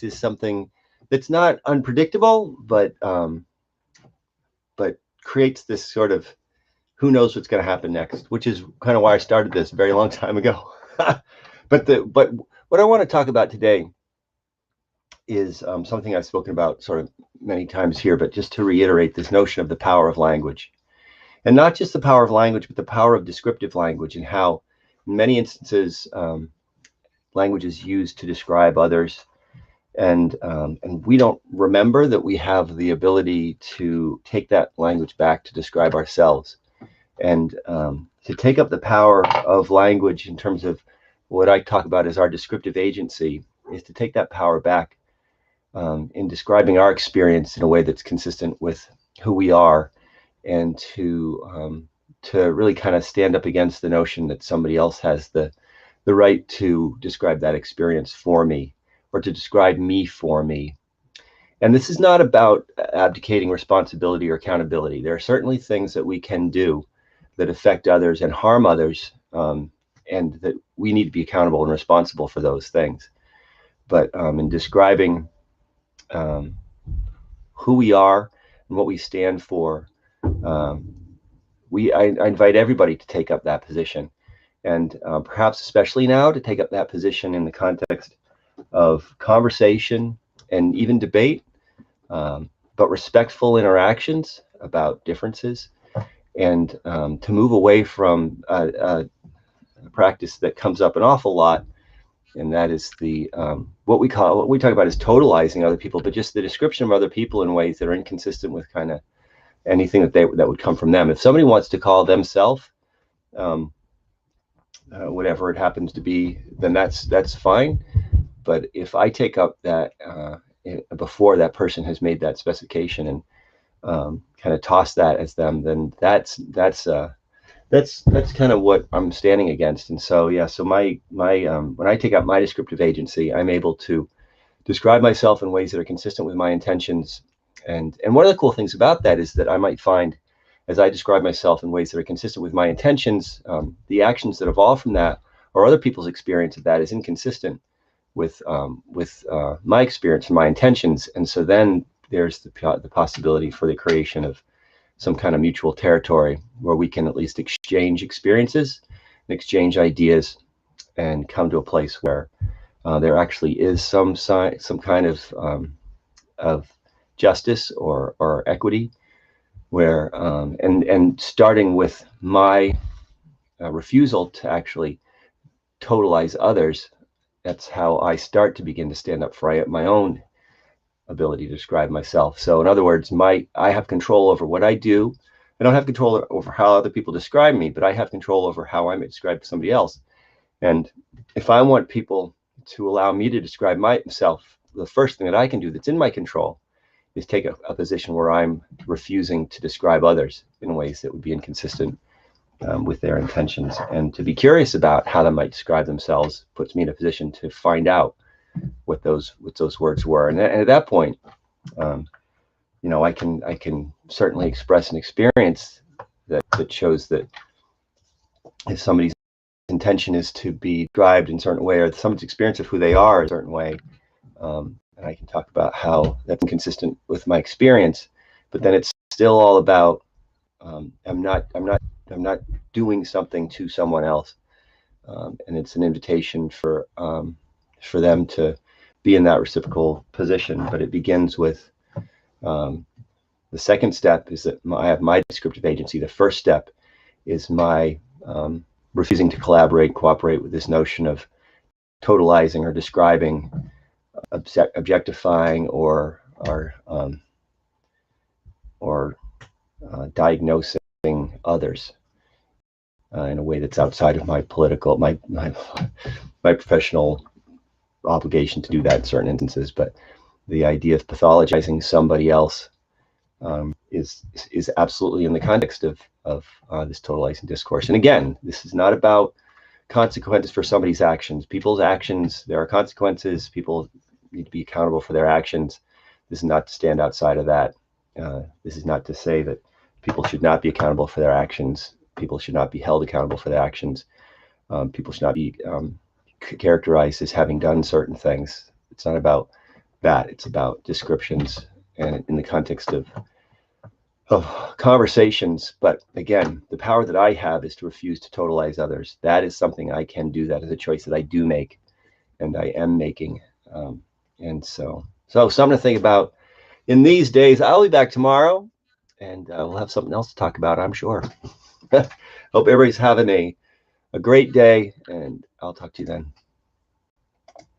is something that's not unpredictable, but creates this sort of who knows what's going to happen next, which is kind of why I started this a very long time ago. but what I want to talk about today is something I've spoken about sort of many times here, but just to reiterate this notion of the power of language. And not just the power of language, but the power of descriptive language, and how in many instances language is used to describe others. And we don't remember that we have the ability to take that language back to describe ourselves. And to take up the power of language in terms of what I talk about as our descriptive agency is to take that power back in describing our experience in a way that's consistent with who we are, and to really kind of stand up against the notion that somebody else has the right to describe that experience for me, or to describe me for me. And this is not about abdicating responsibility or accountability. There are certainly things that we can do that affect others and harm others, and that we need to be accountable and responsible for those things. But in describing who we are and what we stand for, I invite everybody to take up that position, and perhaps especially now to take up that position in the context of conversation and even debate, but respectful interactions about differences, and to move away from a practice that comes up an awful lot, and that is the what we talk about is totalizing other people, but just the description of other people in ways that are inconsistent with kind of anything that would come from them. If somebody wants to call themselves whatever it happens to be, then that's fine. But if I take up that before that person has made that specification, and kind of toss that as them, then that's kind of what I'm standing against. And so yeah, so my when I take up my descriptive agency, I'm able to describe myself in ways that are consistent with my intentions. And one of the cool things about that is that I might find, as I describe myself in ways that are consistent with my intentions, the actions that evolve from that, or other people's experience of that, is inconsistent with my experience and my intentions. And so then there's the possibility for the creation of some kind of mutual territory where we can at least exchange experiences and exchange ideas, and come to a place where there actually is some kind of justice or equity, where and starting with my refusal to actually totalize others, that's how I start to begin to stand up for my own ability to describe myself. So in other words, I have control over what I do. I don't have control over how other people describe me, but I have control over how I may describe somebody else. And if I want people to allow me to describe myself, the first thing that I can do that's in my control is take a position where I'm refusing to describe others in ways that would be inconsistent with their intentions. And to be curious about how they might describe themselves puts me in a position to find out what those words were. And at that point, I can certainly express an experience that shows that if somebody's intention is to be described in a certain way, or someone's experience of who they are in a certain way, and I can talk about how that's inconsistent with my experience, but then it's still all about I'm not doing something to someone else, and it's an invitation for them to be in that reciprocal position. But it begins with the second step is that I have my descriptive agency. The first step is my refusing to cooperate with this notion of totalizing or describing, objectifying, or diagnosing others in a way that's outside of my professional obligation to do that in certain instances. But the idea of pathologizing somebody else is absolutely in the context of this totalizing discourse. And again, this is not about consequences for somebody's actions. People's actions, there are consequences. People need to be accountable for their actions. This is not to stand outside of that. This is not to say that people should not be accountable for their actions. People should not be held accountable for their actions. People should not be characterized as having done certain things. It's not about that. It's about descriptions and in the context of conversations. But again, the power that I have is to refuse to totalize others. That is something I can do. That is a choice that I do make and I am making. And so something to think about in these days. I'll be back tomorrow and we'll have something else to talk about, I'm sure. Hope everybody's having a great day, and I'll talk to you then.